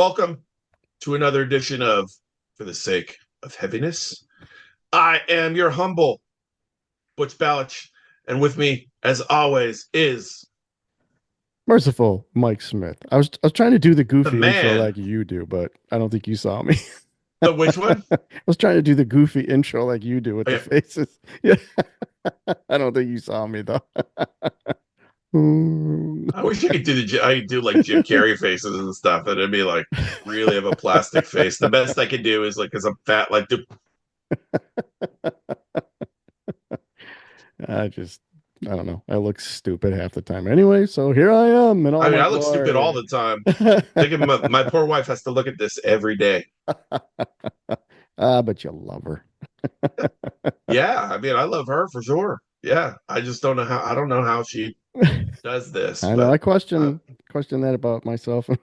Welcome to another edition of For the Sake of Heaviness. I am your humble Butch Balich, and with me, as always, is Merciful Mike Smith. I was trying to do the the goofy intro man. like you do, but I don't think you saw me. The which one? I was trying to do the goofy intro like you do with Oh, the yeah. faces. Yeah. I don't think you saw me though. Mm. I wish I could I could do like Jim Carrey faces and stuff, and it'd be like really have a plastic face. The best I could do is like, because I'm fat, like I just I don't know. I look stupid half the time anyway, so here I am in all I mean, my I look stupid all glory. the time. Think of my poor wife has to look at this every day. But you love her. Yeah, I mean, I love her for sure. Yeah, I just don't know how. I don't know how she does this, I know. but I uh, question that about myself and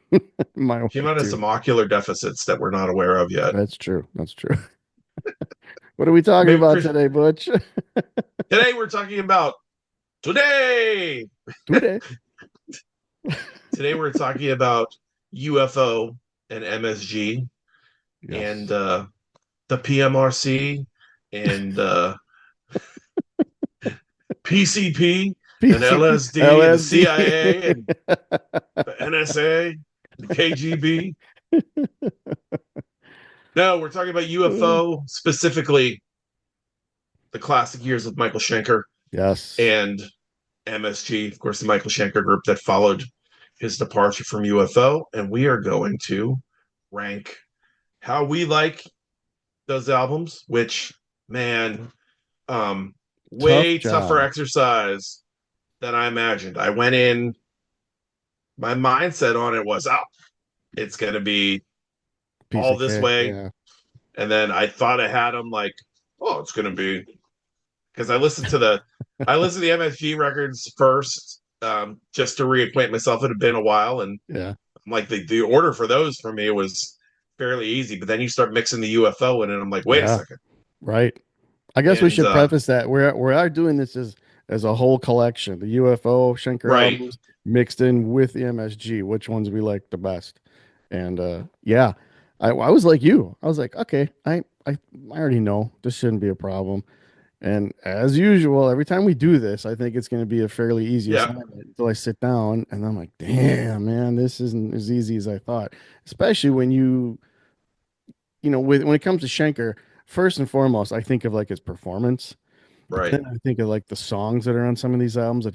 my she wife might have too. some ocular deficits that we're not aware of yet. That's true. That's true. What are we talking Maybe about Chris. today, Butch? Today we're talking about today. Today. Today we're talking about UFO and MSG and Yes. the PMRC and PCP and PCP, LSD and the LSD. CIA and the NSA, the KGB. No, we're talking about UFO, specifically the classic years with Michael Schenker Yes. and MSG, of course, the Michael Schenker group that followed his departure from UFO. And we are going to rank how we like those albums, which, man, um, Tough way tougher job. exercise than I imagined. I went in, my mindset on it was, oh, it's going to be Piece all of this cake. way. Yeah. And then I thought I had them like, oh, it's going to be because I listened to the MSG records first, just to reacquaint myself. It had been a while, and Yeah. I'm like the order for those for me was fairly easy. But then you start mixing the UFO in, and I'm like, wait a Yeah. second. Right. I guess we And should preface that we are doing this as a whole collection. The UFO Schenker right, albums mixed in with the MSG, which ones we like the best. And yeah, I was like you. I was like, okay, I already know this shouldn't be a problem. And as usual, every time we do this, I think it's going to be a fairly easy yeah, assignment until I sit down and I'm like, damn, man, this isn't as easy as I thought. Especially when when it comes to Schenker, first and foremost, I think of like his performance, but right. then I think of like the songs that are on some of these albums that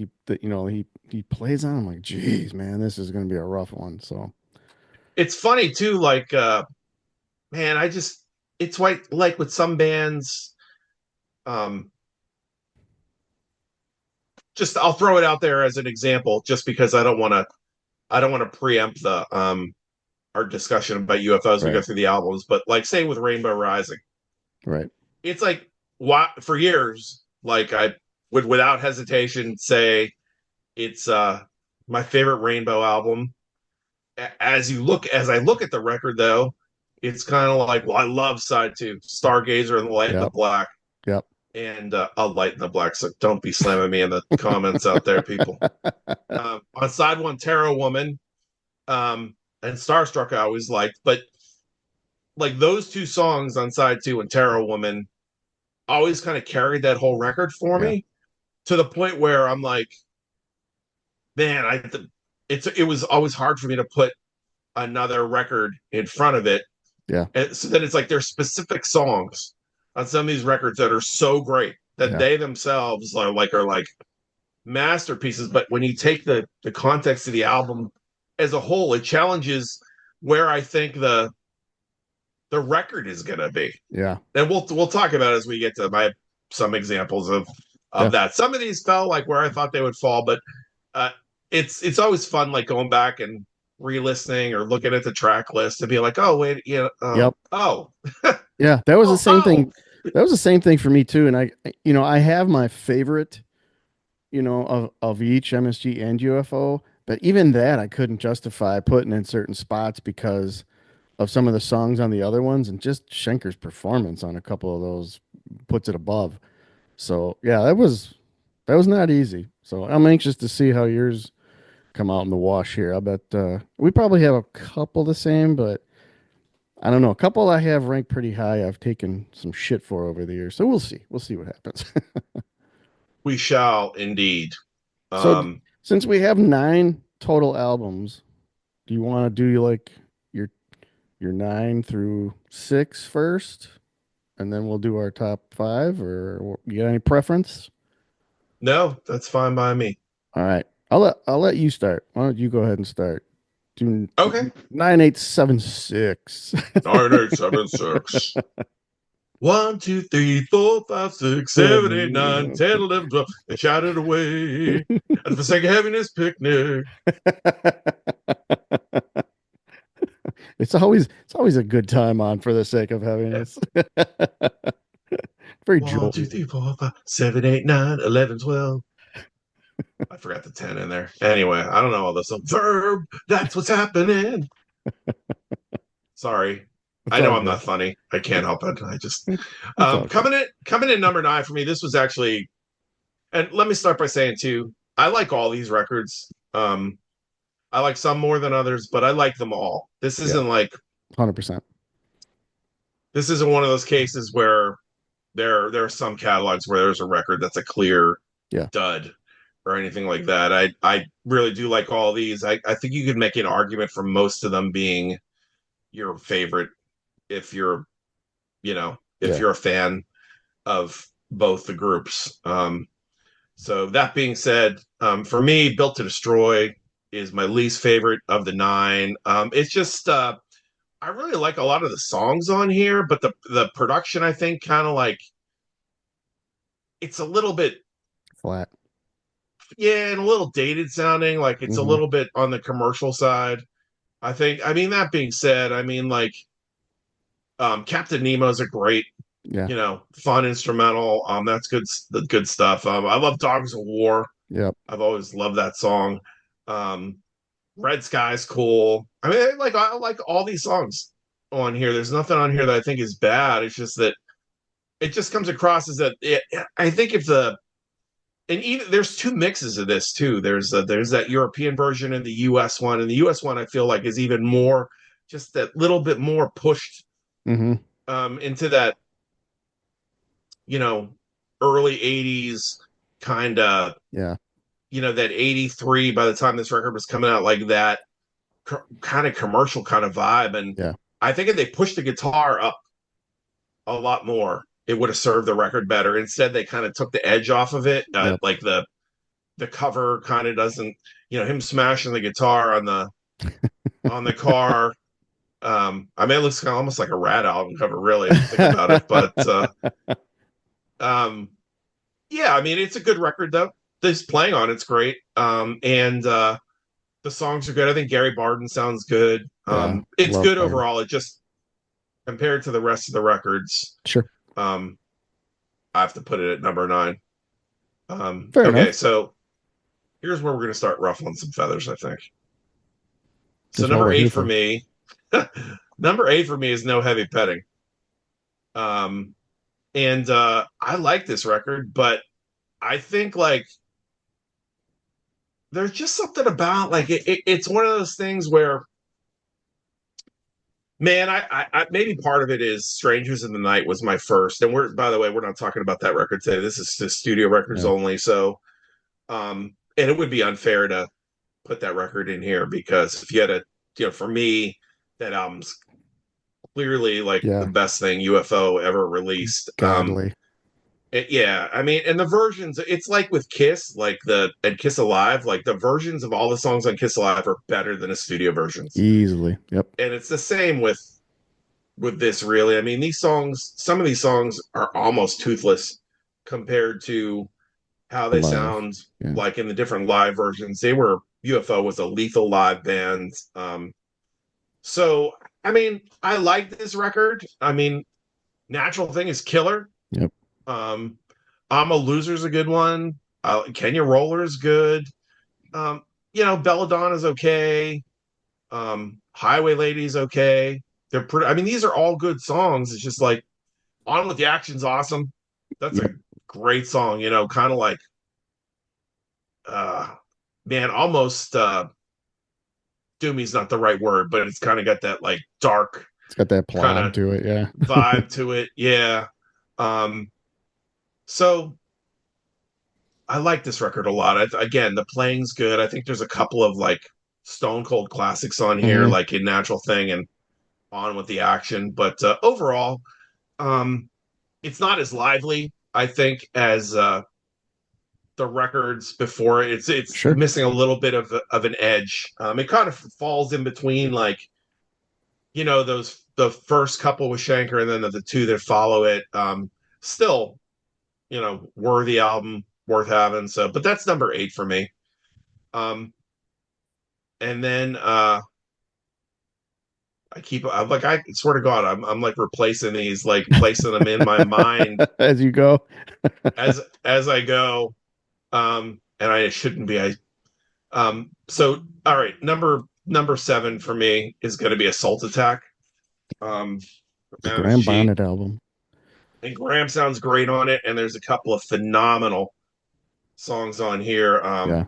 he plays on. I'm like, geez, man, this is going to be a rough one. So It's funny too. Like, man, I just it's like with some bands. Um, just I'll throw it out there as an example, just because I don't want to preempt the our discussion about UFOs as we go right, through the albums, but like say with Rainbow Rising, right, it's like what for years, like I would without hesitation say it's my favorite Rainbow album. As I look at the record though, it's kind of like, well, I love side two, Stargazer and the Light in the yep, Black, yep. and a Light in the Black. So don't be slamming me in the comments out there, people. On side one, Terror Woman, and Starstruck I always liked, but like those two songs on side two and Terror Woman always kind of carried that whole record for Yeah, me to the point where I'm like, man, it was always hard for me to put another record in front of it. yeah, And so then it's like there's specific songs on some of these records that are so great that yeah, they themselves are like masterpieces. But when you take the context of the album as a whole, it challenges where I think the record is gonna be. yeah, And we'll talk about it as we get to my some examples of yeah. that. Some of these fell like where I thought they would fall, but uh, it's always fun like going back and re-listening or looking at the track list and be like, oh wait, yeah, Yep. oh, Yeah, that was the same oh, thing. That was the same thing for me too. And I have my favorite, of each MSG and UFO, but even that I couldn't justify putting in certain spots because of some of the songs on the other ones and just Schenker's performance on a couple of those puts it above. So yeah, that was not easy. So I'm anxious to see how yours come out in the wash here. I bet we probably have a couple the same, but I don't know. A couple I have ranked pretty high. I've taken some shit for over the years, so we'll see. We'll see what happens. We shall indeed. So, Um, since we have nine total albums, do you want to do like your nine through six first, and then we'll do our top five, or you got any preference? no, that's fine by me. All right, I'll let you start. Why don't you go ahead and start? Do Okay. 9876. 9876. 1, 2, 3, 4, 5, 6, 7, 8, 9, 10, 11, 12. They shouted away at the Forsaken Heaviness picnic. It's always a good time on for the sake of Yeah. heaviness. Very 1, 2, jovial. 3, 4, 5, 7, 8, 9, 11, 12. I forgot the 10 in there. Anyway, I don't know all this. Verb, that's what's happening. Sorry. It's I all know I'm good. not funny. I can't It's help it. I just it's all good. coming in number 9 for me. This was actually, and let me start by saying too, I like all these records. I like some more than others, but I like them all. Yeah, 100%. This isn't one of those cases where there are some catalogs where there's a record that's a clear Yeah, dud or anything like that. I really do like all these. I think you could make an argument for most of them being your favorite if you're, if yeah, you're a fan of both the groups. So that being said, for me, Built to Destroy is my least favorite of the nine. It's just I really like a lot of the songs on here, but the production I think kind of like it's a little bit, flat. yeah, and a little dated sounding. Like it's a Hmm. little bit on the commercial side. I think. I mean, that being said, I mean like Captain Nemo's a great, Yeah, fun instrumental. That's the good stuff. I love Dogs of War. yep, I've always loved that song. Um, Red Sky's cool. I mean, I like all these songs on here. There's nothing on here that I think is bad. It's just that it just comes across as that I think if the and even there's two mixes of this too. There's that European version and the US one. And the US one I feel like is even more just that little bit more pushed hmm, into that, you know, early 80s kind of, yeah, that 83 by the time this record was coming out, like that kind of commercial kind of vibe. And yeah, I think if they pushed the guitar up a lot more, it would have served the record better. Instead, they kind of took the edge off of it. yep. Like the cover kind of doesn't, him smashing the guitar on the car. I mean, it looks kind of almost like a Rat album cover, really, if you think about it. But um, yeah, I mean, it's a good record though. This playing on it's great. And the songs are good. I think Gary Barden sounds good. Yeah, It's love good Barton. overall. It just compared to the rest of the records, Sure, um, I have to put it at number 9. fair Okay, enough. so here's where we're going to start ruffling some feathers, I think. So That's what number we're eight here for for. me, number 8 for me is No Heavy Petting. Um, and I like this record, but I think like there's just something about like it's one of those things where, man, I maybe part of it is Strangers in the Night was my first, and we're by the way we're not talking about that record today. This is the studio records Yeah, only, so and it would be unfair to put that record in here because if you had a, for me, that album's clearly like the yeah, best thing UFO ever released. godly. Yeah, I mean, and the versions, it's like with Kiss, like and Kiss Alive, like the versions of all the songs on Kiss Alive are better than the studio versions. Easily. Yep. And it's the same with this, really. I mean, these songs, some of these songs are almost toothless compared to how they Alive. sound Yeah. like in the different live versions. They were UFO was a lethal live band. So I mean, I like this record. I mean, Natural Thing is killer. Yep. Um, I'm a Loser's a good one. Kenya Roller is good. Um, Belladonna's okay. Highway Lady's okay. They're pretty. I mean, these are all good songs. It's just like On with the Action's awesome. That's a Yep. great song. Kind of like uh man, almost doomy not the right word, but it's kind of got that like dark It's got that kind plod of to it. Yeah. vibe to it. Yeah. Um, so I like this record a lot. Again, the playing's good. I think there's a couple of like stone cold classics on here, Hmm. like in Natural Thing and On with the Action. But overall, um, it's not as lively, I think, as the records before it. It's Sure. missing a little bit of an edge. It kind of falls in between, like those the first couple with Schenker and then the two that follow it. Still, worthy album, worth having. So, but that's number 8 for me. Um, and then I'm like, I swear to God, I'm like replacing these, like placing them in my mind As you go. as I go. And I shouldn't be. So all right, number 7 for me is going to be Assault Attack. Um, The Graham MSG, Bonnet album. and Graham sounds great on it, and there's a couple of phenomenal songs on here. Yeah.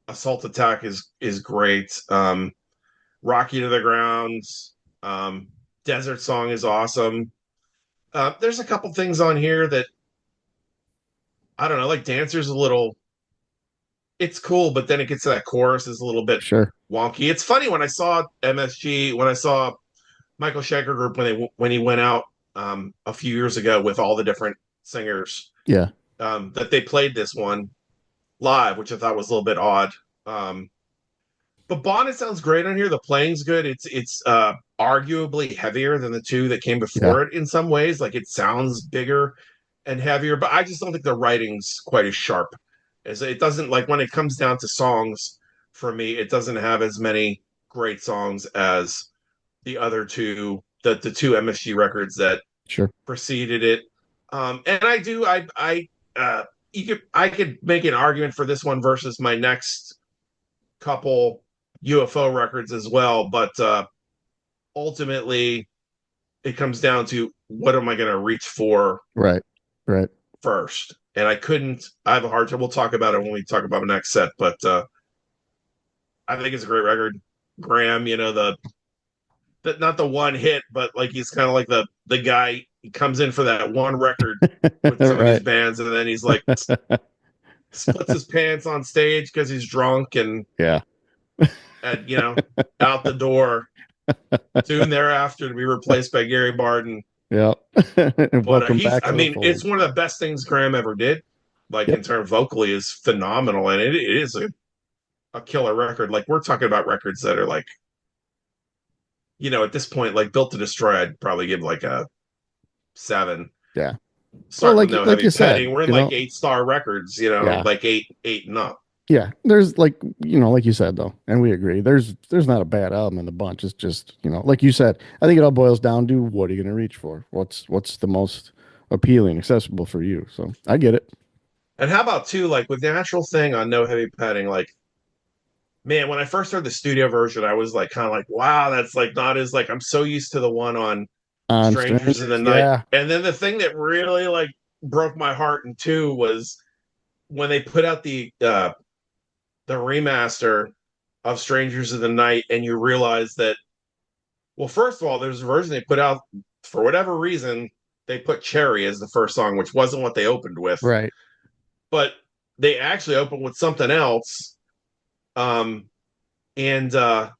Assault Attack is great. Rock You to the Ground. Um, Desert Song is awesome. There's a couple things on here that I don't know, like Dancer's a little. It's cool, but then it gets to that chorus is a little bit Sure. wonky. It's funny when I saw MSG, when I saw Michael Schenker Group when he went out a few years ago with all the different singers, Yeah. that they played this one live, which I thought was a little bit odd. Um, but Bonnet sounds great on here. The playing's good. It's arguably heavier than the two that came Yeah. before it in some ways. Like it sounds bigger and heavier, but I just don't think the writing's quite as sharp as it doesn't, like when it comes down to songs for me, it doesn't have as many great songs as the other two, the two MSG records that Sure. preceded it. And I I could make an argument for this one versus my next couple UFO records as well, but ultimately it comes down to what am I going to reach for Right. Right. first. And I have a hard time. We'll talk about it when we talk about the next set, but I think it's a great record. Graham, not the one hit, but like he's kind of like the guy. He comes in for that one record with some of these Right. bands, and then he's like splits his pants on stage because he's drunk Yeah. and out the door soon thereafter to be replaced by Gary Barden. Yeah. But Welcome back I to the mean, it's fold. one of the best things Graham ever did. Like Yep. in terms vocally, is phenomenal, and it is a killer record. Like we're talking about records that are like, at this point, like Built to Destroy, I'd probably give like a 7. Yeah. Well, Starting with No like Heavy you said, Petting, we're in like 8-star records, yeah. like eight and up. Yeah. There's like, like you said though, and we agree. There's not a bad album in the bunch. It's just, like you said, I think it all boils down to what are you going to reach for? What's the most appealing, accessible for you? So, I get it. And how about too, like with Natural Thing on No Heavy Petting, like man, when I first heard the studio version, I was like kind of like, wow, that's like not as like I'm so used to the one on On Strangers in the Strangers, Night. yeah. And then the thing that really like broke my heart in two was when they put out the remaster of Strangers in the Night, and you realize that, well, first of all, there's a version they put out for whatever reason. They put Cherry as the first song, which wasn't what they opened with, Right. but they actually opened with something else. Um, and I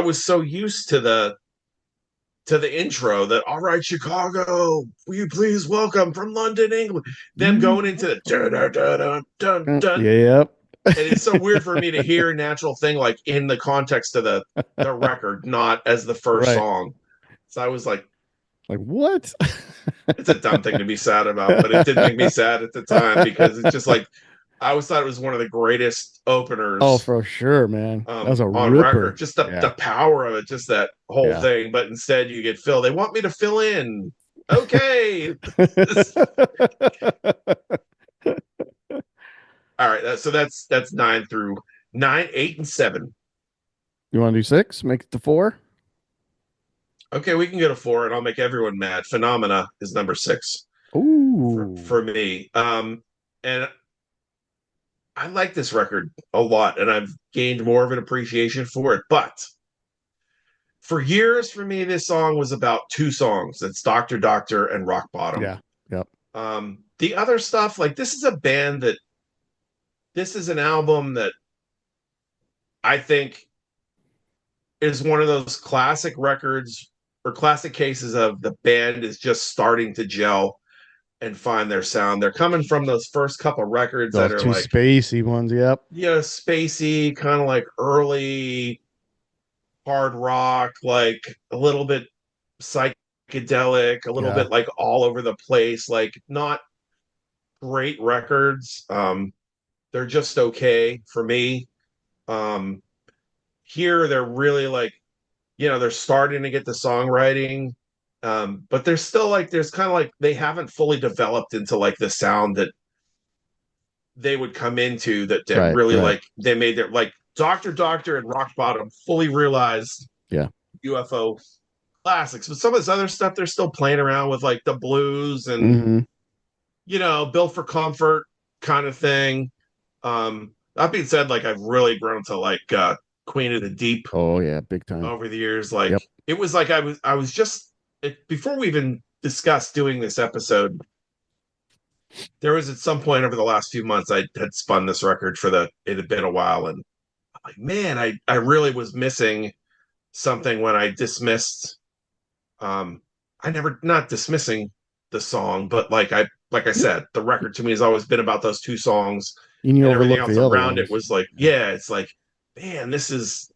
was so used to the intro that all right, Chicago, will you please welcome from London, England, them going into the dun dun dun dun dun dun. Yep. And it's so weird for me to hear Natural Thing like in the context of the record, not as the first Right. song. So I was like, Like what? it's a dumb thing to be sad about, but it did make me sad at the time because it's just like I always thought it was one of the greatest Oh, openers for sure, man. That was a on record. ripper. Just the Yeah. power of it, just that whole Yeah. thing. But instead, you get Phil. They want me to fill in. Okay. All right. So that's 9, 8, and 7. You want to do six? Make it to four? Okay, we can go to 4, and I'll make everyone mad. Phenomena is number 6 Ooh. for me. And I like this record a lot, and I've gained more of an appreciation for it. But for years, for me, this song was about two songs. It's Doctor Doctor and Rock Bottom. Yeah. Yep. The other stuff, like this is a band that this is an album that I think is one of those classic records or classic cases of the band is just starting to gel and find their sound. They're coming from those first couple records that Those are two like, spacey ones. Yep. spacey, kind of like early hard rock, like a little bit psychedelic, a little Yeah. bit like all over the place, like not great records. They're just okay for me. Um, Here they're really like, they're starting to get the songwriting, but there's still like there's kind of like they haven't fully developed into like the sound that they would come into that Right. really Right. like they made their like Doctor Doctor and Rock Bottom fully realized Yeah. UFO classics. But some of this other stuff they're still playing around with like the blues and Hmm. built for comfort kind of thing. That being said, like I've really grown to like Queen of the Deep Oh yeah. Big time. over the years. Like Yep. it was like I was just before we even discussed doing this episode, there was at some point over the last few months I had spun this record for the it had been a while and I'm like, man, I really was missing something when I dismissed um I never not dismissing the song, but like I said, the record to me has always been about those two songs And you and everything overlook else the other around it ones. was like, Yeah. yeah, it's like, man, this is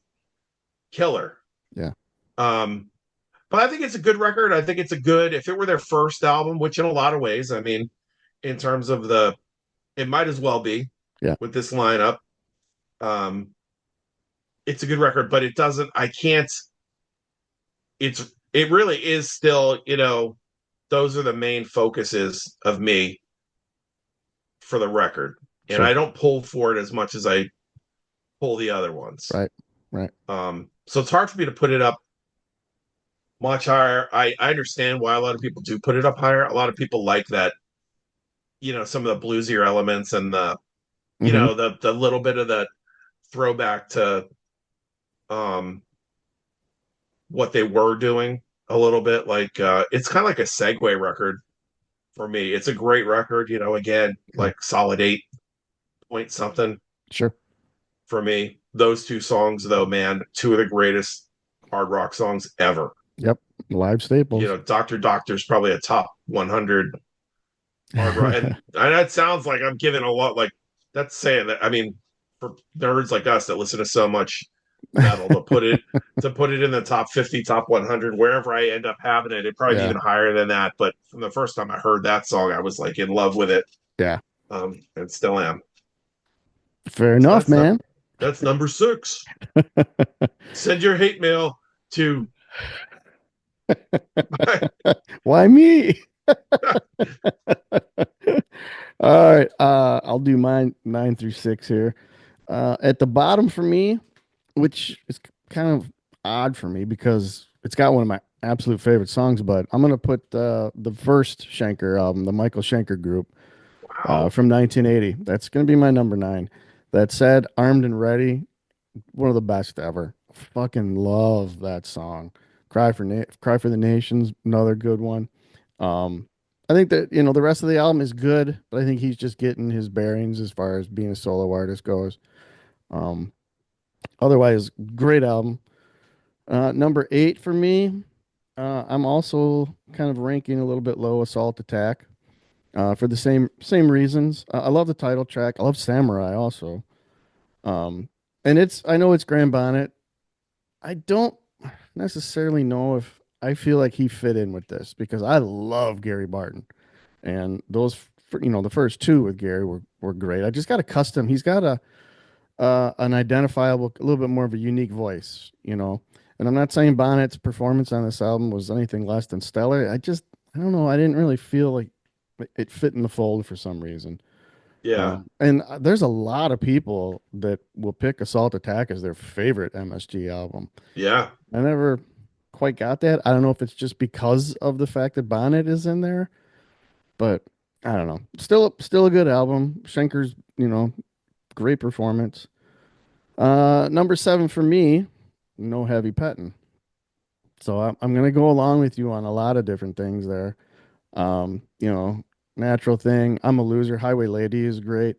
killer. Yeah. Um but I think it's a good record. I think it's a good if it were their first album, which in a lot of ways, I mean, in terms of the it might as well be Yeah. with this lineup. Um it's a good record, but it doesn't I can't it really is still, those are the main focuses of me for the record. And Sure. I don't pull for it as much as I pull the other ones. Right. Right. So it's hard for me to put it up much higher. I understand why a lot of people do put it up higher. A lot of people like that, some of the bluesier elements and Hmm. the little bit of the throwback to um what they were doing a little bit. Like it's kind of like a segue record for me. It's a great record, again, Yeah. like solid 8 point something Sure. for me. Those two songs, though, man, two of the greatest hard rock songs ever. Yep. Live staples. Doctor Doctor's probably a top 100 hard rock, and that sounds like I'm giving a lot. Like that's saying that. I mean, for nerds like us that listen to so much metal, to put it in the top 50, top 100, wherever I end up having it, it'd probably be Yeah. even higher than that. But from the first time I heard that song, I was like in love with it, Yeah. and still am. Fair So enough, that's man. that's number 6. Send your hate mail to Why me? All right. I'll do mine 9 through 6 here. At the bottom for me, which is kind of odd for me because it's got one of my absolute favorite songs, but I'm gonna put the first Schenker album, the Michael Schenker group, wow. from 1980. That's gonna be my number 9. That said, Armed and Ready, one of the best ever. Fucking love that song. Cry for the Nations, another good one. Um, I think that the rest of the album is good, but I think he's just getting his bearings as far as being a solo artist goes. Um, Otherwise, great album. Number 8 for me. I'm also kind of ranking a little bit low Assault Attack for the same reasons. I love the title track. I love Samurai also. Um, and I know it's Graham Bonnet. I don't necessarily know if I feel like he fit in with this because I love Gary Barton, and the first two with Gary were great. I just got accustomed. He's got an identifiable, a little bit more of a unique voice. And I'm not saying Bonnet's performance on this album was anything less than stellar. I don't know. I didn't really feel like it fit in the fold for some reason. Yeah. And there's a lot of people that will pick Assault Attack as their favorite MSG album. Yeah. I never quite got that. I don't know if it's just because of the fact that Bonnet is in there, but I don't know. Still a good album. Schenker's, Great performance. Number 7 for me, no heavy petting. So I'm gonna go along with you on a lot of different things there. You know, natural thing. I'm a loser. Highway Lady is great.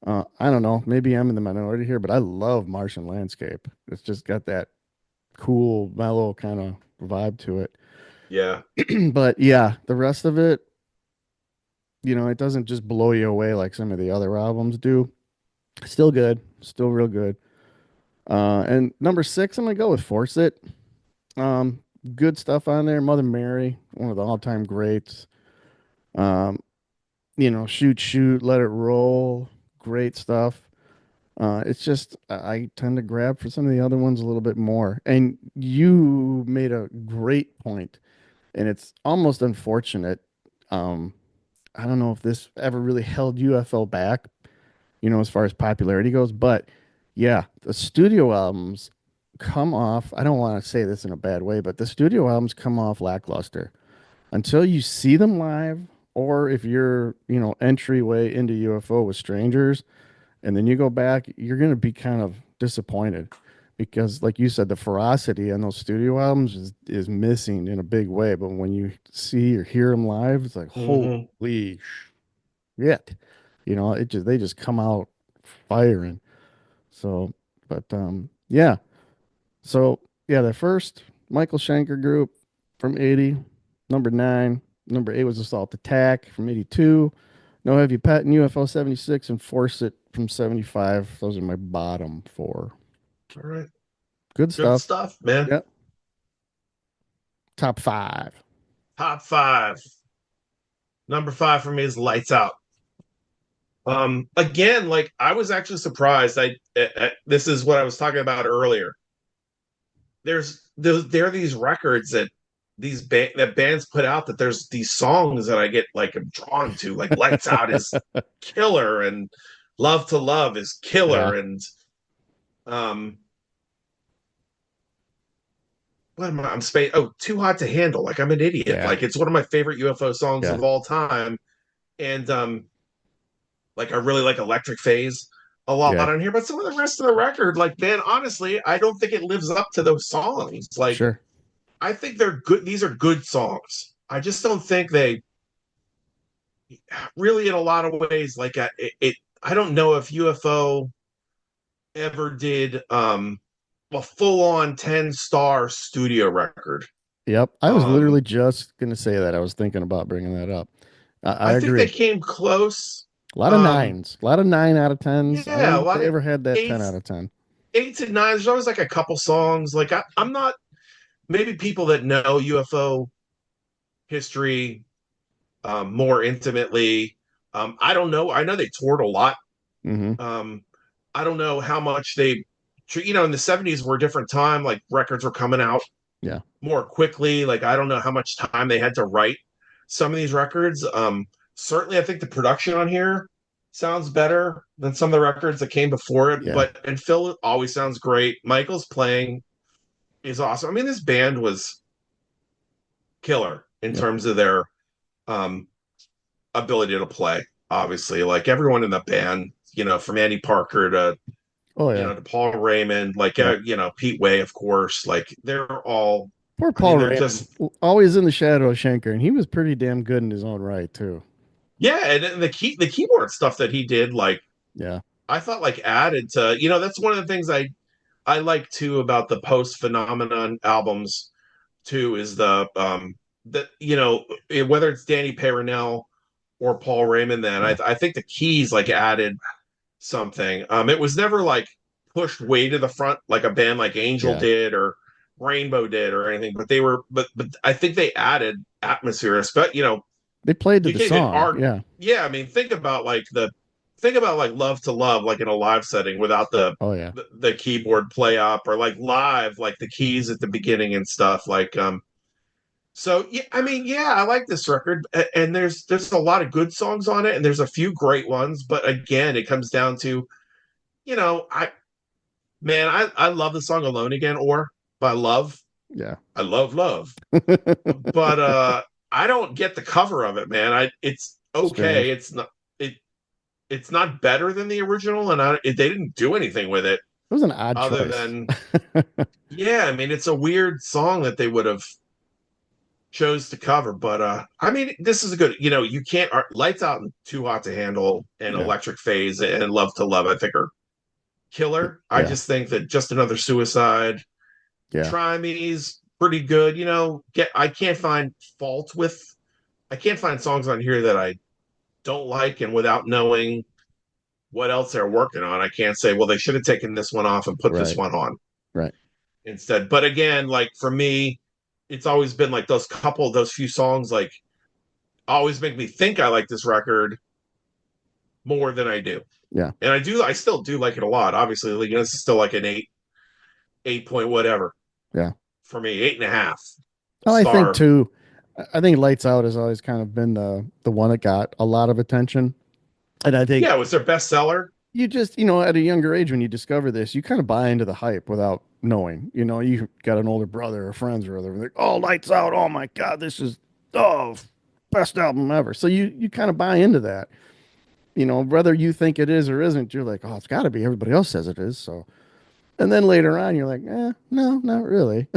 I don't know. Maybe I'm in the minority here, but I love Martian Landscape. It's just got that cool, mellow kind of vibe to it. Yeah. But yeah, the rest of it, it doesn't just blow you away like some of the other albums do. Still good, still real good. And number 6, I'm gonna go with Force It. Um, Good stuff on there. Mother Mary, one of the all-time greats. Um, Shoot, shoot, let it roll. Great stuff. It's just I tend to grab for some of the other ones a little bit more. And you made a great point, and it's almost unfortunate. Um, I don't know if this ever really held UFO back, as far as popularity goes, but yeah, the studio albums come off. I don't want to say this in a bad way, but the studio albums come off lackluster until you see them live, or if you're, entryway into UFO with strangers and then you go back, you're going to be kind of disappointed because, like you said, the ferocity on those studio albums is missing in a big way. But when you see or hear them live, it's like, Hmm. holy shit. They just come out firing. So, but yeah. So, yeah, the first Michael Schenker group from 80, number 9. Number 8 was Assault Attack from 82. No Heavy Pet and UFO 76 and Force It from 75. Those are my bottom 4. All right. Good Good stuff. stuff, man. Yep. Top 5. Top five. Number five for me is Lights Out. Again, like I was actually surprised. This is what I was talking about earlier. There are these records that that bands put out, that there's these songs that I get like I'm drawn to, like Lights Out is killer, and Love to Love is Yeah. killer, and um what am I? I'm space. Oh, Too Hot to Handle. Like I'm an idiot. Yeah. Like it's one of my favorite UFO songs Yeah. of all time, and like I really like Electric Phase a lot Yeah. on here, but some of the rest of the record, like man, honestly, I don't think it lives up to those songs. Like Sure. I think they're good. These are good songs. I just don't think they really, in a lot of ways, like I don't know if UFO ever did a full on 10-star studio record. Yep. I was literally Um, just going to say that. I was thinking about bringing that up. I I think they agree. came close. A lot of Um, nines, a lot of 9 out of 10s. I don't yeah, a know if lot they of ever had that 10 out eights, of 10. eights and nines. There's always like a couple songs. Like I'm not, maybe people that know UFO history more intimately. I don't know. I know they toured a lot. Mm-hmm. Um, I don't know how much in the 70s were a different time. Like records were coming out Yeah. more quickly. Like I don't know how much time they had to write some of these records. Certainly, I think the production on here sounds better than some of the records that came before it. Yeah. And Phil always sounds great. Michael's playing is awesome. I mean, this band was killer in Yep. terms of their um, ability to play. Obviously, like everyone in the band, from Andy Parker to Oh, yeah. to Paul Raymond, like Yep. Pete Way, of course. Like they're all. Poor I mean, Paul they're Raymond, just always in the shadow of Schenker, and he was pretty damn good in his own right too. yeah, and the keyboard stuff that he did, like Yeah. I thought, like added to that's one of the things I like too about the post phenomenon albums too, is the that whether it's Danny Peronell or Paul Raymond, then Yeah. I think the keys like added something. It was never like pushed way to the front like a band like Angel Yeah. did or Rainbow did or anything, but but I think they added atmosphere. But They played to you the can't even song. argue. Yeah. Yeah, I mean, think about like Love to Love, like in a live setting without Oh, yeah. the keyboard play up, or like live, like the keys at the beginning and stuff. Like so yeah, I mean, yeah, I like this record, and there's a lot of good songs on it, and there's a few great ones, but again, it comes down to I man, I love the song Alone Again, or by Love. Yeah. I love love. But I don't get the cover of it, man. It's okay. Strange. It it's not better than the original, and they didn't do anything with it It was an odd other choice. than, yeah, I mean, it's a weird song that they would have chose to cover, but I mean, this is a good, you can't, Lights Out and Too Hot to Handle and Yeah. Electric Phase and Love to Love, I think are killer. I Yeah. just think that Just Another Suicide, Yeah. Try Me's pretty good. I can't find fault with, I can't find songs on here that I don't like, and without knowing what else they're working on, I can't say, well, they should have taken this one off and put this Right. one on Right. instead. But again, like for me, it's always been like those few songs, like always make me think I like this record more than I do. Yeah. And I still do like it a lot. Obviously, like, this is still like an 8 point whatever Yeah. for me, 8.5 Well, I think star. too, I think Lights Out has always kind of been the one that got a lot of attention. And I think Yeah, it was their bestseller. you just, at a younger age when you discover this, you kind of buy into the hype without knowing. You got an older brother or friends or other, like, oh, Lights Out, oh my God, this is oh best album ever. So you kind of buy into that. Whether you think it is or isn't, you're like, oh, it's got to be. Everybody else says it is. So, and then later on, you're like, no, not really.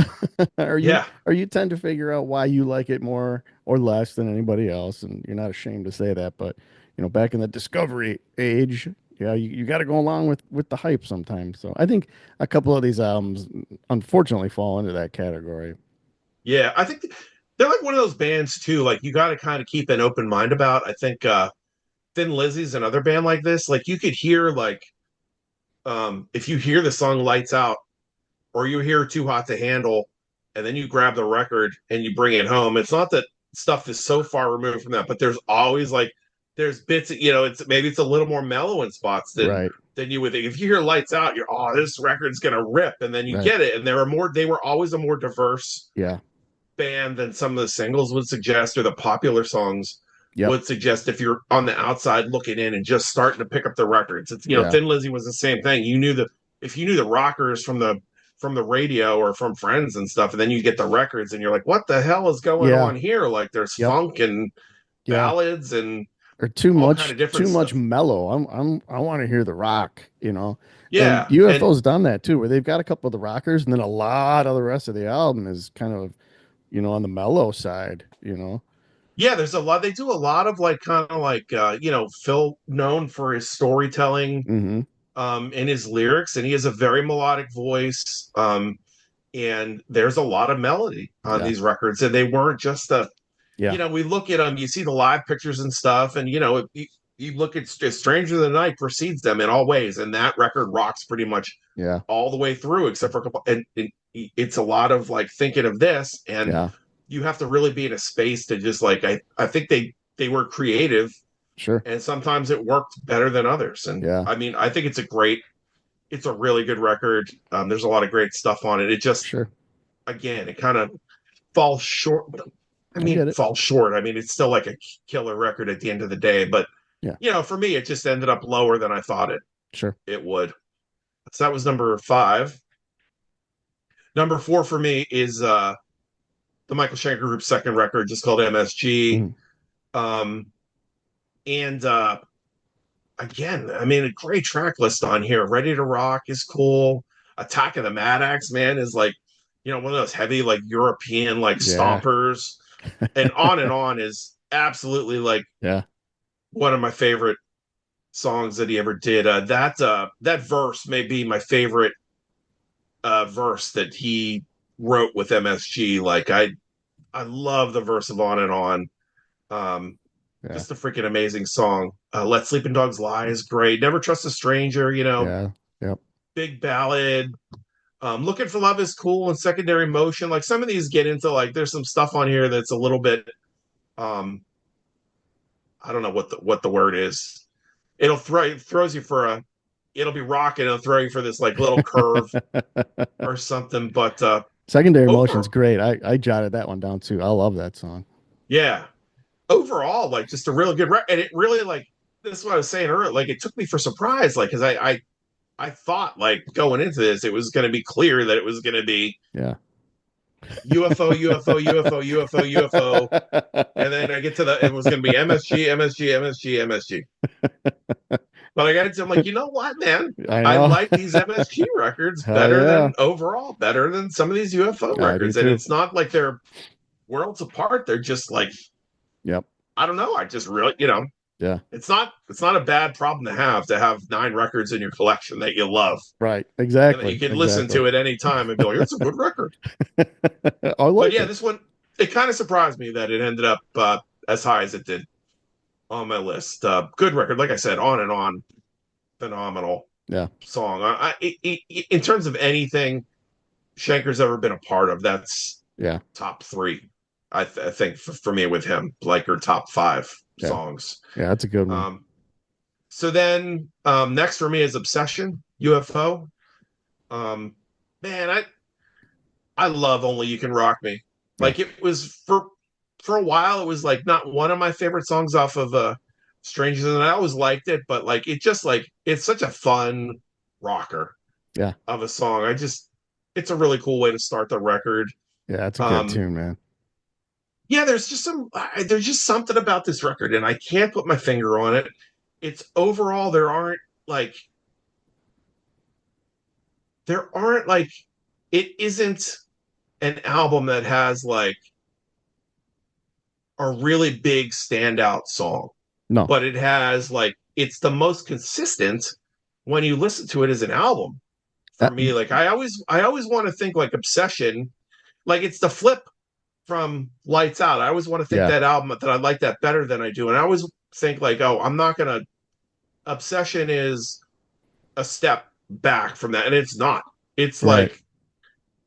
or you Yeah, or you tend to figure out why you like it more or less than anybody else, and you're not ashamed to say that. But back in the discovery age, yeah, you got to go along with the hype sometimes. So I think a couple of these albums unfortunately fall into that category. yeah. I think they're like one of those bands too. Like you got to kind of keep an open mind about. I think Thin Lizzy's another band like this. Like you could hear like if you hear the song Lights Out or you hear Too Hot to Handle, and then you grab the record and you bring it home. It's not that stuff is so far removed from that, but there's always like there's bits. It's a little more mellow in spots Right, than you would think. If you hear Lights Out, you're this record's gonna rip, and then you right, get it. And they were always a more diverse yeah, band than some of the singles would suggest or the popular songs yep, would suggest if you're on the outside looking in and just starting to pick up the records. It's yeah, Thin Lizzy was the same thing. If you knew the rockers from the radio or from friends and stuff, and then you get the records and you're like, what the hell is going yeah, on here? Like there's yep, funk and yeah. ballads and Or too all kind much of too different much stuff. mellow. I want to hear the rock. And Yeah. And UFO's done that too, where they've got a couple of the rockers, and then a lot of the rest of the album is kind of, on the mellow side. yeah, there's a lot. They do a lot of like kind of like Phil known for his storytelling Hmm. in his lyrics, and he has a very melodic voice. And there's a lot of melody on Yeah. these records, and they weren't just Yeah. we look at them, you see the live pictures and stuff, and you look at Stranger Than Night precedes them in all ways, and that record rocks pretty much Yeah. all the way through, except for a couple. And it's a lot of like thinking of this, and Yeah. you have to really be in a space to just like I think they were creative, Sure. and sometimes it worked better than others. And Yeah. I mean, I think it's a really good record. There's a lot of great stuff on it. It just Sure. again, it kind of falls short. I I mean, get it. falls short. I mean, it's still like a killer record at the end of the day, but Yeah. for me, it just ended up lower than I thought Sure. it would. So that was number 5. Number 4 for me is the Michael Schenker Group's second record, just called MSG. Mhm. Um, and again, I mean, a great track list on here. Ready to Rock is cool. Attack of the Mad Axe, man, is like, one of those heavy, like European, like Yeah. stompers. And on is absolutely like Yeah. one of my favorite songs that he ever did. That verse may be my favorite verse that he wrote with MSG. Like I love the verse of On and On. Um, Yeah. just a freaking amazing song. Let Sleeping Dogs Lie is great. Never Trust a Stranger, Yeah. Yep. big ballad. Looking for Love is cool, and Secondary Motion. Like some of these get into like there's some stuff on here that's a little bit um I don't know what the word is. Throws you for a it'll be rocking, it'll throw you for this like little curve or something. But Secondary Motion's over great. I jotted that one down too. I love that song. yeah. Overall, like just a really good and it really like this is what I was saying earlier. Like it took me for surprise, like because I thought like going into this, it was going to be clear that it was going to be Yeah. UFO, UFO, UFO, UFO, UFO. And then I get to it was going to be MSG, MSG, MSG, MSG. But I got into, I'm like, you know what, man? I I know. like these MSG records Hell better yeah. than overall, better than some of these UFO I do records. And too. it's not like they're worlds apart. They're just like, Yep. I don't know. I just really, Yeah. it's not a bad problem to have 9 records in your collection that you love Right. and that you Exactly. can listen Exactly. to at any time and be like, it's a good record. I But like yeah, it. this one, it kind of surprised me that it ended up as high as it did on my list. Good record, like I said, on and on, phenomenal Yeah. song. In terms of anything Schenker's ever been a part of, that's Yeah. top three. I think for me with him, like or top five Yeah. songs. Yeah. That's a good one. Um, so then next for me is Obsession, UFO. Um, man, I love Only You Can Rock Me. Yeah. Like it was for a while, it was like not one of my favorite songs off of Strangers, and I always liked it, but like it just like it's such a fun rocker Yeah. of a song. It's a really cool way to start the record. Yeah. That's a good Um, tune, man. yeah, there's just something about this record, and I can't put my finger on it. It's overall like there aren't like it isn't an album that has like a really big standout song, No. but it has like it's the most consistent when you listen to it as an album. For That, me, like I always want to think like Obsession, like it's the flip from Lights Out. I always want to think yeah. that album that I like that better than I do, and I always think like, oh, I'm not gonna. Obsession is a step back from that, and it's not. It's Right. like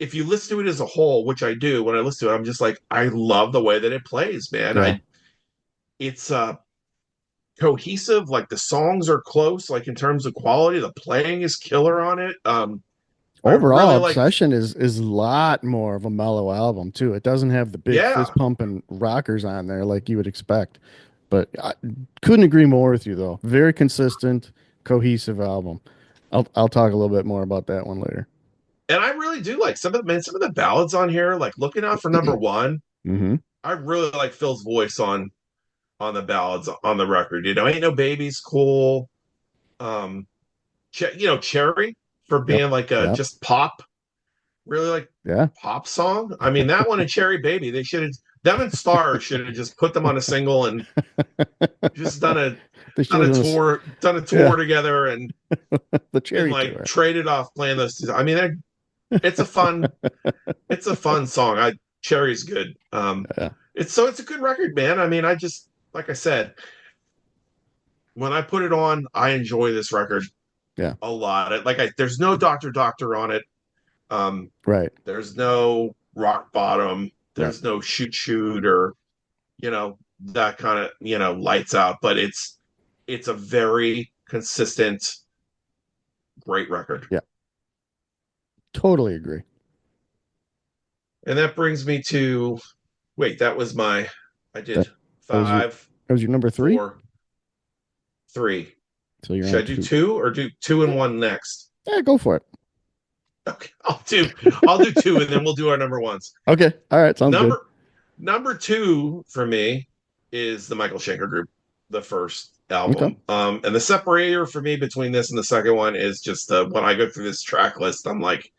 if you listen to it as a whole, which I do when I listen to it, I'm just like, I love the way that it plays, man. Yeah. It's cohesive, like the songs are close, like in terms of quality, the playing is killer on it. I Overall, really like, Obsession is a lot more of a mellow album too. It doesn't have the big yeah, fist pumping rockers on there like you would expect. But I couldn't agree more with you though. Very consistent, cohesive album. I'll talk a little bit more about that one later. and I really do like some of the ballads on here, like Looking Out for Number One. Hmm. I really like Phil's voice on the ballads on the record. Ain't no baby's cool. Um, Cherry for Yep. being like a Yep. just pop, really like Yeah. pop song. I mean, that one and Cherry Baby, they should have them and Star should have just put them on a single and just They should have done this. done a Yeah. tour together and The been cherry like tour. traded off playing those two. I mean, it's a fun it's a fun song. I Cherry's good. Yeah. It's a good record, man. I mean, I just like I said, when I put it on, I enjoy this record Yeah. a lot. There's no Doctor Doctor on it. Um, Right. there's no Rock Bottom. Right. There's no Shoot Shoot or that kind of Lights Out. But it's a very consistent, great record. Yeah. Totally agree. And that brings me to wait. That was my I That did that was your five, that was your number three. 4, 3. So you're Should on I do two. two or do two and one next? Yeah, go for it. Okay, I'll do two, and then we'll do our number ones. Okay. All right. Sounds good. Number two for me is the Michael Schenker Group, the first Okay. album. And the separator for me between this and the second one is just when I go through this track list, I'm like,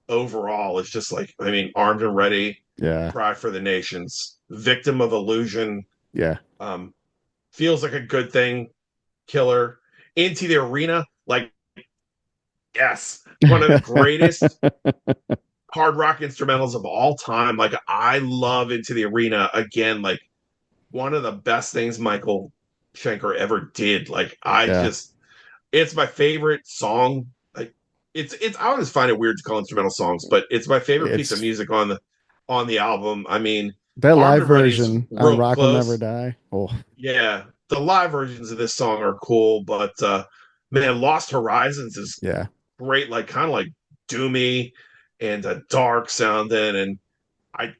overall, it's just like, I mean, Armed and Ready, Yeah. Cry for the Nations, Victim of Illusion, Yeah. um, Feels Like a Good Thing, Killer, Into the Arena, like, yes, one of the greatest hard rock instrumentals of all time. Like I love Into the Arena again, like one of the best things Michael Schenker ever did. Like Yeah. it's my favorite song. Like it's I always find it weird to call instrumental songs, but it's my favorite piece of It's music on the album. I mean, that Armed live and Ready's version on real Rock Will Never close. Die. Oh, Yeah, the live versions of this song are cool, but man, Lost Horizons is yeah. great, like kind of like doomy and dark sounding. And I,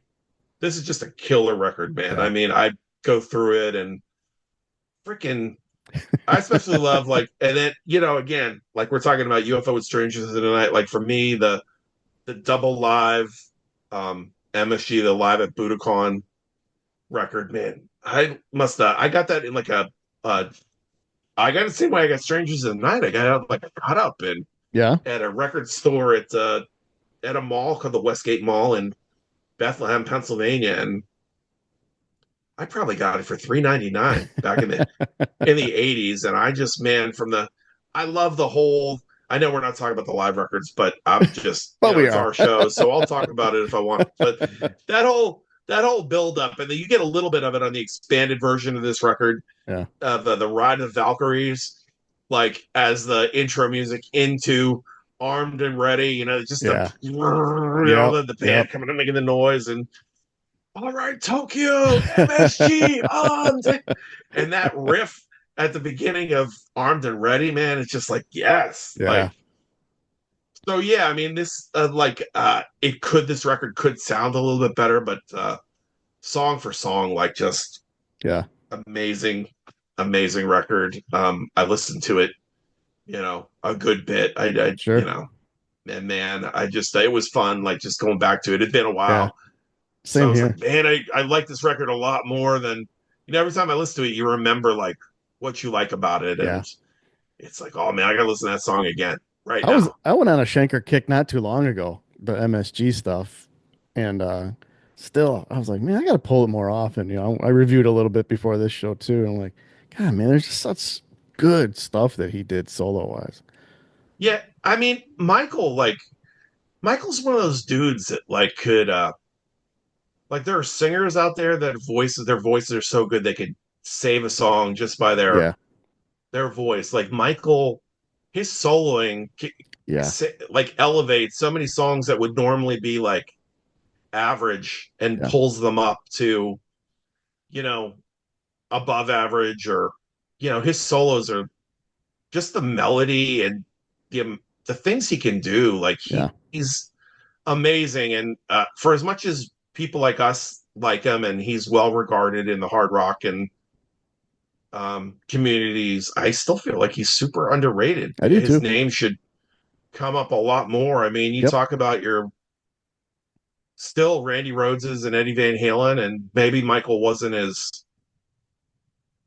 this is just a killer record, man. Yeah. I mean, I go through it and freaking, I especially love like, and then again, like we're talking about UFO with Strangers in the Night. Like for me, the double live, MSG, the Live at Budokan record, man. I got that in like uh I got it the same way I got Strangers in the Night. I got out like I got up and Yeah. at a record store at a mall called the Westgate Mall in Bethlehem, Pennsylvania, and I probably got it for $3.99 back in the 80s. And I just, man, I love the whole, I know we're not talking about the live records, but I'm just, But we it's are. our show. So I'll talk about it if I want. But that whole build up, and then you get a little bit of it on the expanded version of this record, Yeah. the Ride of the Valkyries, like as the intro music into Armed and Ready, just Yeah. Yep. the band Yep. coming and making the noise and all right, Tokyo, MSG, armed. And that riff at the beginning of Armed and Ready, man, it's just like, yes. Yeah. So yeah, I mean, this record could sound a little bit better, but song for song, like just Yeah. amazing, amazing record. I listened to it, a good bit. Sure. And man, it was fun, like just going back to it. It'd been a Yeah. while. So I Same was like, here. man, I like this record a lot more than, every time I listen to it, you remember like what you like about it. Yeah. And it's like, oh man, I gotta listen to that song again right I was now. I went on a Schenker kick not too long ago, the MSG stuff, and still I was like, man, I gotta pull it more often. I reviewed a little bit before this show too, and I'm like, God, man, there's just such good stuff that he did solo wise. Yeah, I mean, Michael's one of those dudes that like could like there are singers out there that their voices are so good they could save a song just by Yeah. their voice. Like Michael, his soloing Yeah. like elevates so many songs that would normally be like average and Yeah. pulls them up to, you know, above average or, his solos are just the melody and the things he can do. Like Yeah. he's amazing. And for as much as people like us like him and he's well regarded in the hard rock and communities, I still feel like he's super underrated. I do His too. name should come up a lot more. I mean, you Yep. talk about your still Randy Rhodes's and Eddie Van Halen, and maybe Michael wasn't as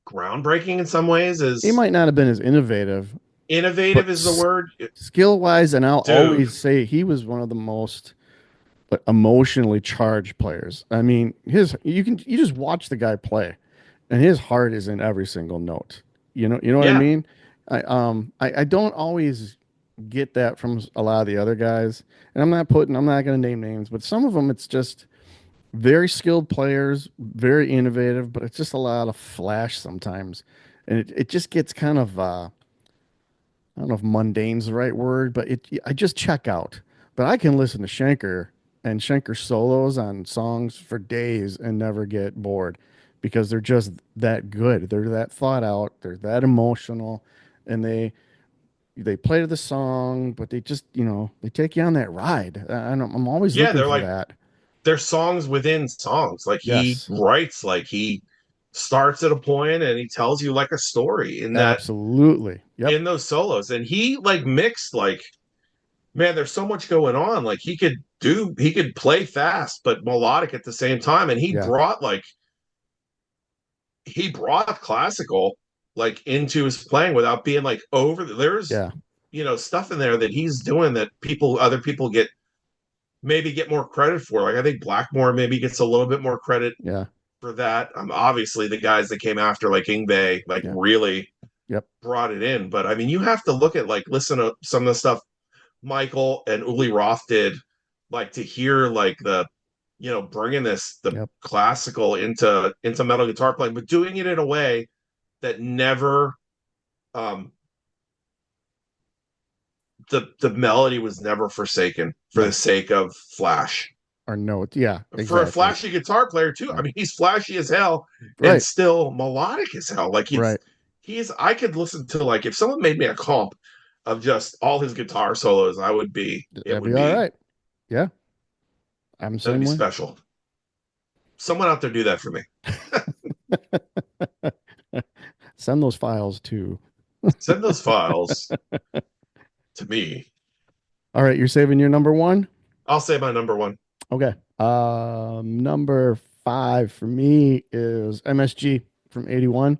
groundbreaking in some ways He as might not have been as innovative, innovative but is the word. skill wise, and I'll Dude, always say he was one of the most emotionally charged players. I mean, you just watch the guy play, and his heart is in every single note. You know what I yeah, mean? I don't always get that from a lot of the other guys, and I'm not going to name names, but some of them it's just very skilled players, very innovative, but it's just a lot of flash sometimes, and it just gets kind of I don't know if mundane's the right word, but I just check out. But I can listen to Schenker and Schenker solos on songs for days and never get bored because they're just that good. They're that thought out. They're that emotional, and they play to the song, but they just they take you on that ride. I'm always yeah, looking for that. they're songs within songs. Like he Yes, writes, like he starts at a point and he tells you like a story absolutely. Yep. in those solos. And he like mixed like, man, there's so much going on. Like he could play fast but melodic at the same time. And Yeah. he brought classical like into his playing without being like there's Yeah. stuff in there that he's doing that other people get more credit for. Like I think Blackmore maybe gets a little bit more credit Yeah. for that. Obviously the guys that came after like Ingve like Yeah. really Yep. brought it in. But I mean, you have to look at like listen to some of the stuff Michael and Uli Roth did, like to hear like bringing the Yep. classical into metal guitar playing, but doing it in a way that never um the melody was never forsaken for the No. sake of flash. Or no. Yeah. For a Exactly. flashy guitar player too. I Yeah. mean, he's flashy as hell and Right. still melodic as hell. Like Right. I could listen to like if someone made me a comp of just all his guitar solos, it That'd would be all be right. Yeah. I'm the that'd same be way. special. Someone out there do that for me. Send those files to. Send those files to me. All right. You're saving your number one? I'll say my number one. Okay. Number five for me is MSG from 81.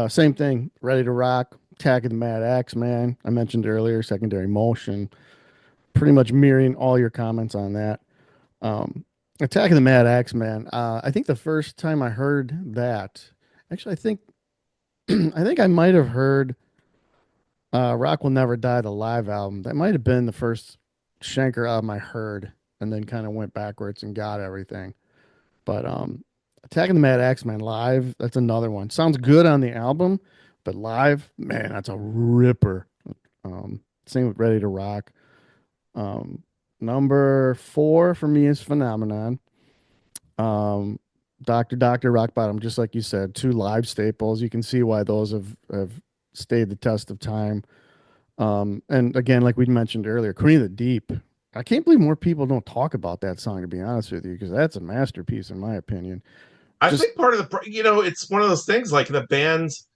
Same thing, Ready to Rock, Attack of the Mad Axe, man. I mentioned earlier, Secondary Motion. Pretty much mirroring all your comments on that. Um, Attack of the Mad Axe, man. I think the first time I heard that, actually, I think I think I might have heard Rock Will Never Die, the live album. That might have been the first Schenker album I heard, and then kind of went backwards and got everything. But Attack of the Mad Axe, man, live, that's another one. Sounds good on the album, but live, man, that's a ripper. Same with Ready to Rock. Um, Number four for me is Phenomenon. Um, Doctor Rock Bottom, just like you said, two live staples. You can see why those have stayed the test of time. And again, like we mentioned earlier, Queen of the Deep. I can't believe more people don't talk about that song, to be honest with you, because that's a masterpiece in my opinion. I Just think part of it's one of those things like the bands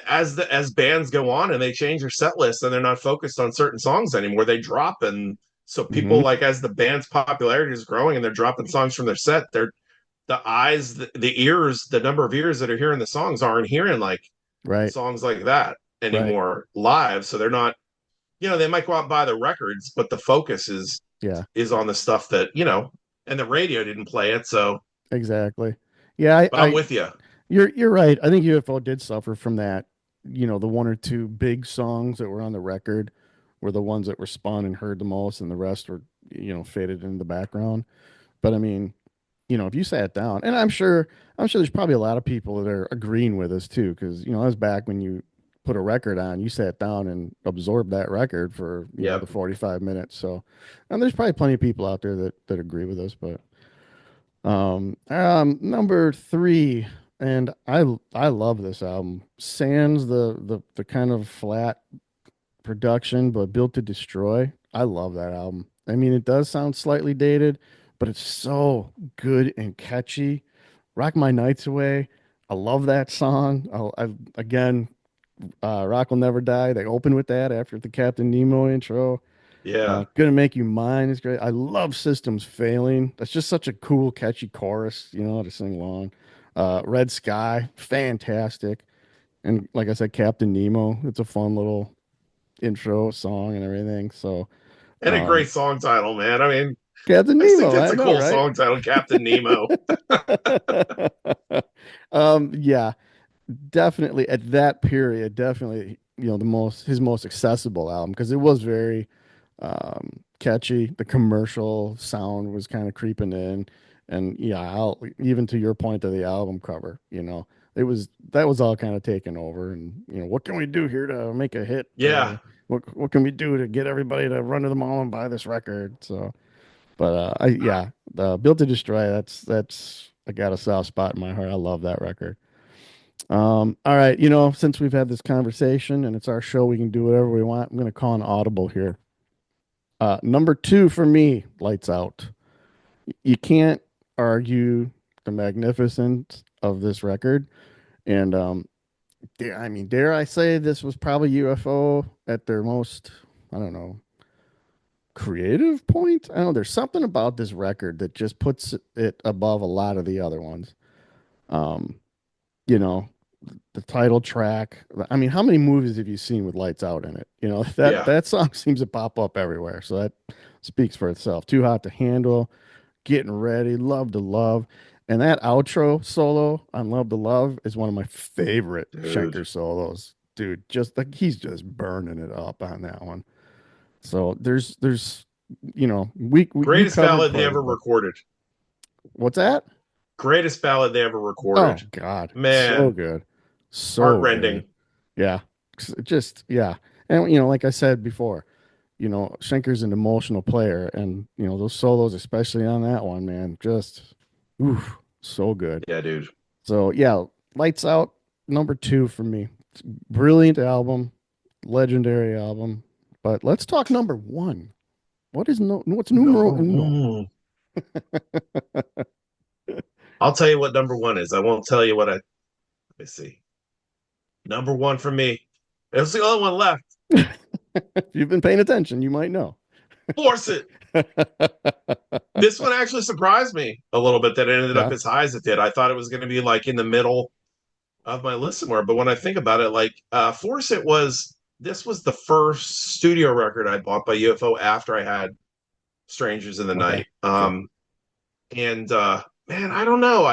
as bands go on and they change their set list and they're not focused on certain songs anymore, they drop. And so people, mhm, like, as the band's popularity is growing and they're dropping songs from their set, they're the eyes, the ears, the number of ears that are hearing the songs aren't hearing like right, songs like that right, anymore live. So they're not, they might go out and buy the records, but the focus yeah, is on the stuff that, and the radio didn't play it. So, exactly. Yeah, but I'm with you. you're right. I think UFO did suffer from that. The one or two big songs that were on the record were the ones that were spun and heard the most, and the rest were, faded in the background. But I mean, if you sat down, and I'm sure there's probably a lot of people that are agreeing with us too, because I was back when you put a record on, you sat down and absorbed that record for the Yep. 45 minutes. So, and there's probably plenty of people out there that agree with us. But number three, and I love this album. Sans the kind of flat production, but Built to Destroy. I love that album. I mean, it does sound slightly dated, but it's so good and catchy. Rock My Nights Away. I love that song. Again, Rock Will Never Die. They open with that after the Captain Nemo intro. Yeah. Gonna Make You Mine is great. I love Systems Failing. That's just such a cool, catchy chorus, to sing along. Red Sky, fantastic. And like I said, Captain Nemo. It's a fun little intro song and everything. So, And a great song title, man. I mean, Captain I just think Nemo, that's I a know, cool right? song title, Captain Nemo. Yeah, definitely at that period, definitely, his most accessible album because it was very catchy. The commercial sound was kind of creeping in, and yeah, even to your point of the album cover, that was all kind of taken over. And what can we do here to make a hit? Yeah. What can we do to get everybody to run to the mall and buy this record? So, but the Built to Destroy. That's I got a soft spot in my heart. I love that record. All right, since we've had this conversation and it's our show, we can do whatever we want. I'm going to call an audible here. Number two for me, Lights Out. You can't argue the magnificence of this record. And I mean, dare I say this was probably UFO at their most, I don't know, creative point? I don't know. There's something about this record that just puts it above a lot of the other ones. Um, you know, the title track. I mean, how many movies have you seen with lights out in it? That Yeah. that song seems to pop up everywhere. So that speaks for itself. Too Hot to Handle, Getting Ready, Love to Love. And that outro solo on Love to Love is one of my favorite Dude. Schenker solos. Dude, just like he's just burning it up on that one. So there's you Greatest covered ballad they quite a ever bit. recorded. What's that? Greatest ballad they ever recorded. Oh God, so Man, good. So good. heartrending. Yeah. Just yeah. And like I said before, Schenker's an emotional player and those solos, especially on that one, man, just oof, so good. Yeah, dude. So yeah, Lights Out, number two for me. Brilliant album, legendary album. But let's talk number one. What's numero uno? No. I'll tell you what number one is. I won't tell you what let me see. Number one for me. It was the only one left. If you've been paying attention, you might know. Force it. This one actually surprised me a little bit that it ended up Yeah. as high as it did. I thought it was going to be like in the middle of my list somewhere. But when I think about it, like Force It was this was the first studio record I bought by UFO after I had Strangers in the Okay. Night. Sure. And man, I don't know.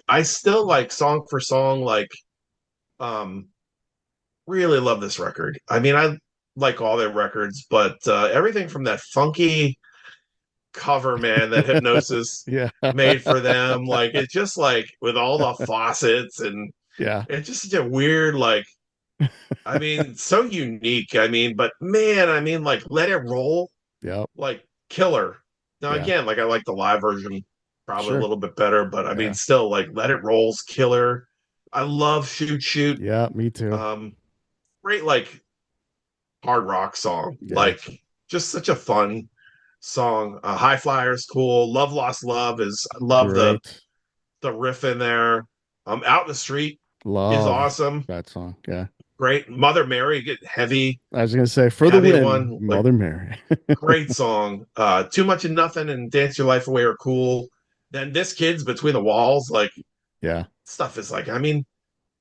I still like song for song, like um really love this record. I mean, I like all their records, but everything from that funky cover, man, that Hypnosis Yeah. made for them, like it's just like with all the faucets and Yeah. it's just such a weird, like I mean, so unique. I mean, but man, I mean, like Let It Roll, Yep. like killer. Now Yeah. again, like I like the live version probably a Sure. little bit better, but I mean, Yeah. still like Let It Roll's killer. I love Shoot Shoot. Yeah. Me too. Um, great like hard rock song. Yeah. Like just such a fun song. High Flyer's cool. Love Lost Love is I love Great. the riff in there. Out in the Street is Love awesome. that song. Yeah. Great. Mother Mary, get heavy, I was gonna say for the heavy win, one. Like Mother Mary. great song. Too Much of Nothing and Dance Your Life Away are cool. Then This Kid's Between the Walls, like Yeah. stuff is like, I mean,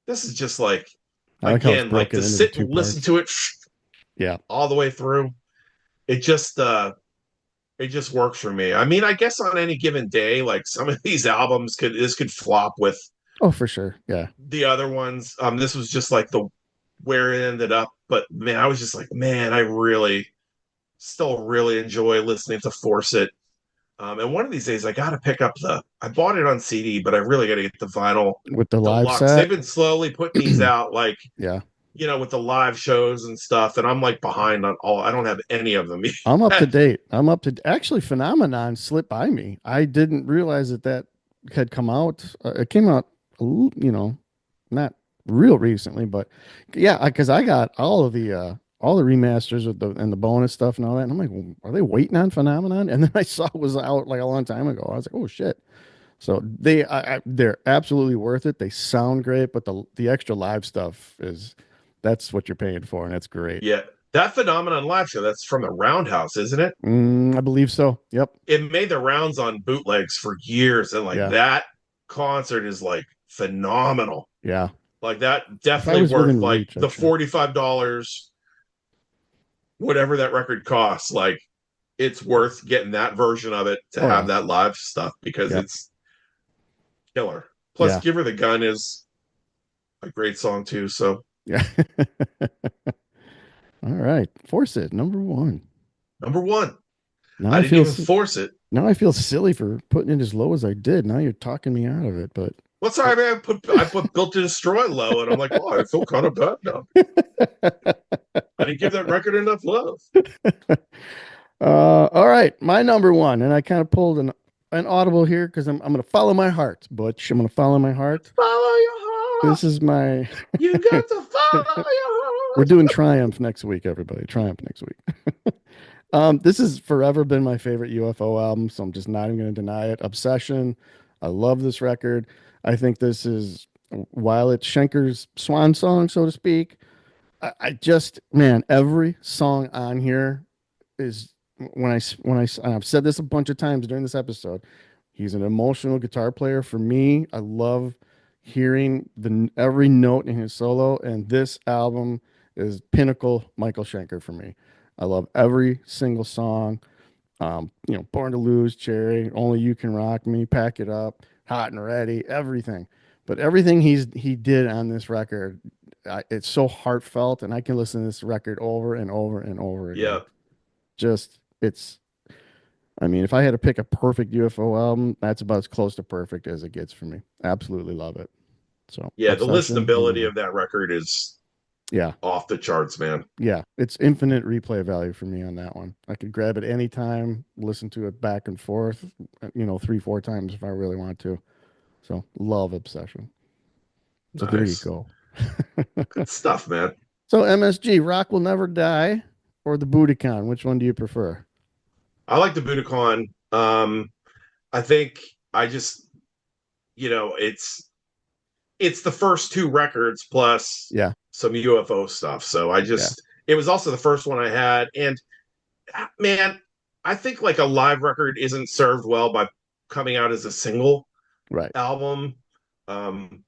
this is just like I like how it's again, like to broken into the sit two and listen parts. to it Yeah. all the way through. It just it just works for me. I mean, I guess on any given day, like some of these albums could flop with Oh, for sure. Yeah. the other ones. This was just like the where it ended up. But man, I was just like, man, I really still really enjoy listening to Force It. And one of these days, I got to pick up the. I bought it on CD, but I really got to get the vinyl With the live deluxe. They've set. been slowly putting these out, like Yeah. with the live shows and stuff. And I'm like behind on all. I don't have any of them I'm up to yet. date. I'm up to actually Phenomenon slipped by me. I didn't realize that had come out. It came out, not real recently, but yeah, because I got all the remasters with the and the bonus stuff and all that. And I'm like, well, are they waiting on Phenomenon? And then I saw it was out like a long time ago. I was like, oh shit. So they're absolutely worth it. They sound great, but the extra live stuff that's what you're paying for, and that's great. Yeah, that Phenomenon live show. That's from the Roundhouse, isn't it? I believe so. Yep. It made the rounds on bootlegs for years, and like Yeah. that concert is like phenomenal. Yeah. Like that If I definitely was worth within like reach, the I'd check. $45, whatever that record costs. Like it's worth getting that version of it to Oh have yeah. that live stuff because Yep. it's killer. Plus, Yeah. "Give Her the Gun" is a great song too. So Yeah. All right. Force it. Number one. number one, Now I I didn't feel even force it. now I feel silly for putting it as low as I did. Now you're talking me out of it, but Well, sorry, man. I put "Built to Destroy" low, and I'm like, oh, I feel kind of bad now. I didn't give that record enough love. all right, my number one, and I kind of pulled an audible here because I'm going to follow my heart, Butch. I'm going to follow my heart. Follow your heart. This is my. You got to follow your We're heart. doing Triumph next week, everybody. Triumph next week. This has forever been my favorite UFO album, so I'm just not even going to deny it. Obsession. I love this record. I think this is, while it's Schenker's swan song, so to speak, I just, man, every song on here is and I've said this a bunch of times during this episode. He's an emotional guitar player for me. I love hearing the every note in his solo, and this album is pinnacle Michael Schenker for me. I love every single song. Born to Lose, Cherry, Only You Can Rock Me, Pack It Up, Hot and Ready, everything. But everything he did on this record, it's so heartfelt, and I can listen to this record over and over and over again. Yeah, Just it's I mean, if I had to pick a perfect UFO album, that's about as close to perfect as it gets for me. Absolutely love it. So, yeah. The Obsession, number listenability one. of that record is Yeah. off the charts, man. Yeah. It's infinite replay value for me on that one. I could grab it anytime, listen to it back and forth, 3, 4 times if I really want to. So, love Obsession. So, there you Nice, go. good stuff, man. So, MSG, Rock Will Never Die or the Budokan? Which one do you prefer? I like the Budokan. I think I just, it's the first two records plus Yeah. some UFO stuff. So I Yeah. just, it was also the first one I had, and man, I think like a live record isn't served well by coming out as a single Right. album. Um,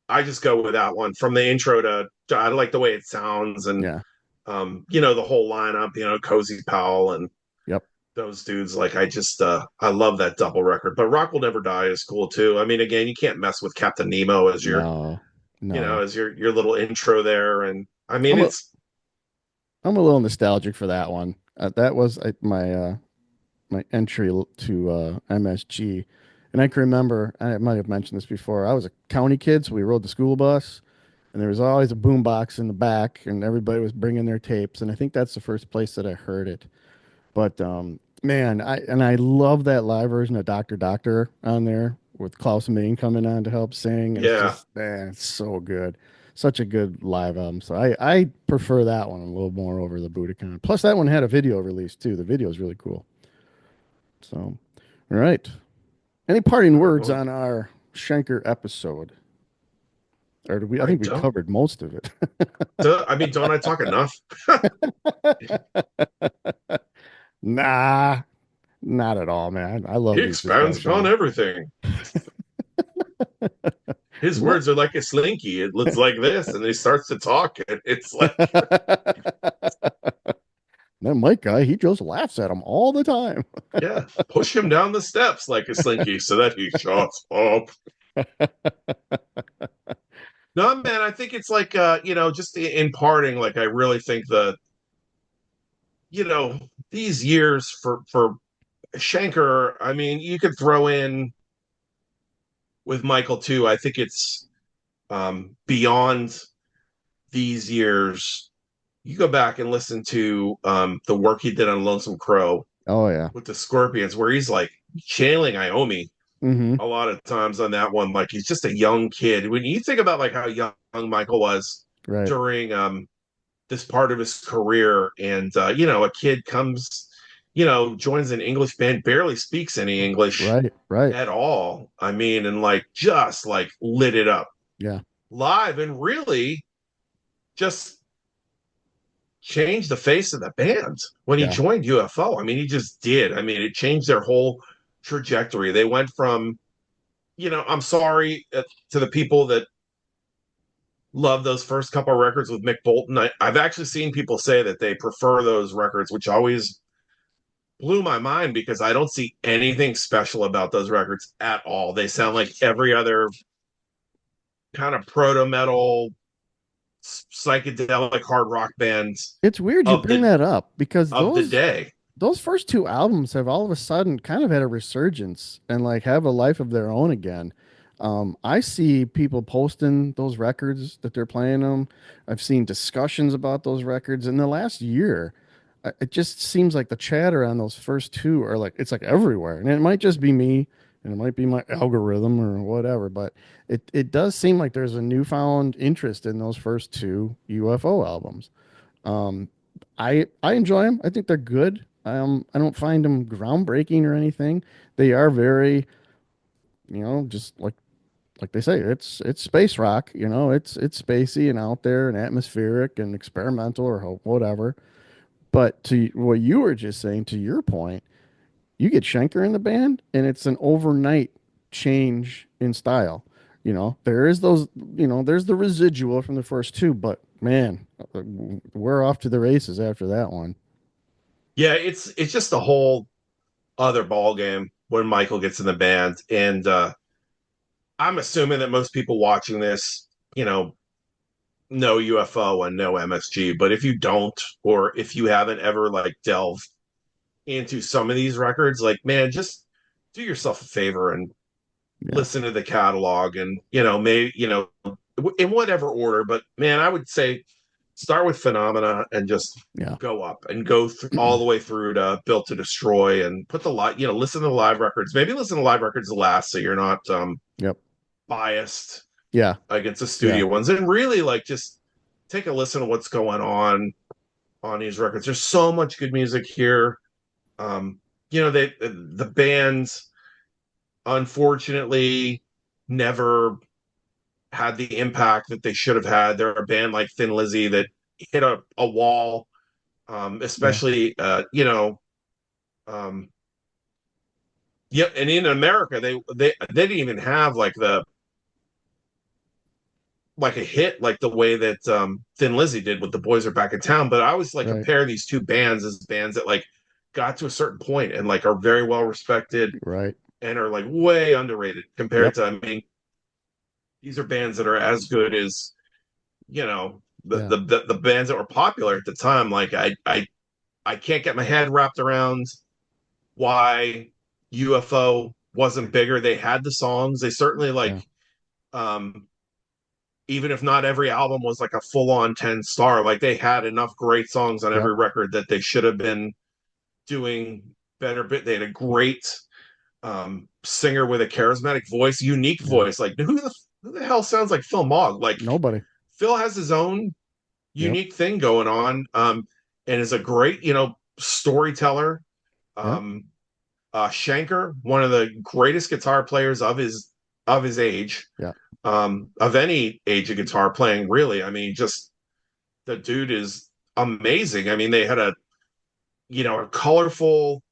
I just go with that one from the intro to I like the way it sounds and Yeah. the whole lineup, Cozy Powell and Yep. those dudes. Like I just I love that double record. But Rock Will Never Die is cool too. I mean, again, you can't mess with Captain Nemo as your No. No. as your little intro there. And I mean I'm a it's I'm a little nostalgic for that one. That was my entry to MSG. And I can remember, I might have mentioned this before. I was a county kid, so we rode the school bus, and there was always a boom box in the back, and everybody was bringing their tapes. And I think that's the first place that I heard it. But man, I love that live version of Doctor Doctor on there with Klaus Main coming on to help sing. It's yeah. just, man, it's so good. Such a good live album. So I prefer that one a little more over the Budokan. Plus, that one had a video release too. The video is really cool. So, all right. Any parting words Well, on our Schenker episode? Or did we? I I think we don't. covered most of it. I mean, don't I talk enough? Nah, not at all, man. I love He this guy's expounds upon band. everything. His What? words are like a slinky. It looks like this, and he starts to talk, and it's like, That Mike guy, he just laughs at him all the time. yeah, push him down the steps like a slinky so that he shuts up. No, man, I think it's like, just in parting, like I really think that, you know, these years for Schenker, I mean, you could throw in with Michael too. I think it's beyond these years. You go back and listen to the work he did on Lonesome Crow Oh yeah. with the Scorpions, where he's like channeling Iommi Mm-hmm. a lot of times on that one. Like he's just a young kid. When you think about like how young Michael was Right. during this part of his career, and a kid comes, joins an English band, barely speaks any English Right. Right. at all. I mean, and like just like lit it up Yeah. live and really just changed the face of the band when he Yeah. joined UFO. I mean, he just did. I mean, it changed their whole trajectory. They went from, I'm sorry to the people that love those first couple of records with Mick Bolton. I've actually seen people say that they prefer those records, which always blew my mind because I don't see anything special about those records at all. They sound like every other kind of proto metal, psychedelic hard rock band It's weird you of bring the that up because of the day. those first two albums have all of a sudden kind of had a resurgence and like have a life of their own again. I see people posting those records that they're playing them. I've seen discussions about those records in the last year. It just seems like the chatter on those first two are like it's like everywhere, and it might just be me, and it might be my algorithm or whatever, but it does seem like there's a newfound interest in those first two UFO albums. Um, I enjoy them. I think they're good. I don't find them groundbreaking or anything. They are very, just like they say, it's space rock. It's spacey and out there and atmospheric and experimental or whatever. But to what you were just saying, to your point, you get Schenker in the band, and it's an overnight change in style. There is there's the residual from the first two, but man, we're off to the races after that one. Yeah, it's just a whole other ball game when Michael gets in the band, and I'm assuming that most people watching this, know UFO and know MSG. But if you don't, or if you haven't ever like delved into some of these records, like man, just do yourself a favor and Yeah, listen to the catalog, and maybe in whatever order. But man, I would say start with Phenomena and just yeah, go up and go all the way through to Built to Destroy and put the live, listen to the live records. Maybe listen to live records last, so you're not yep, biased yeah, against the yeah, studio ones, and really like just take a listen to what's going on these records. There's so much good music here. The bands unfortunately never had the impact that they should have had. They're a band like Thin Lizzy that hit a wall Yeah. Especially um, yeah, and in America they didn't even have like a hit like the way that Thin Lizzy did with The Boys Are Back in Town. But I always like Right. compare these two bands as bands that like got to a certain point and like are very well respected Right. and are like way underrated compared Yep. to, I mean, these are bands that are as good as, Yeah. the bands that were popular at the time. Like I can't get my head wrapped around why UFO wasn't bigger. They had the songs. They certainly like Yeah. um even if not every album was like a full on 10 star, like they had enough great songs on Yep. every record that they should have been doing better. Bit they had a great singer with a charismatic voice, unique Yeah. voice. Like who the hell sounds like Phil Mogg? Like Nobody. Phil has his own Yep. unique thing going on, and is a great, storyteller. Yeah. Um, Schenker, one of the greatest guitar players of his age, Yeah. of any age of guitar playing, really. I mean, just the dude is amazing. I mean, they had a colorful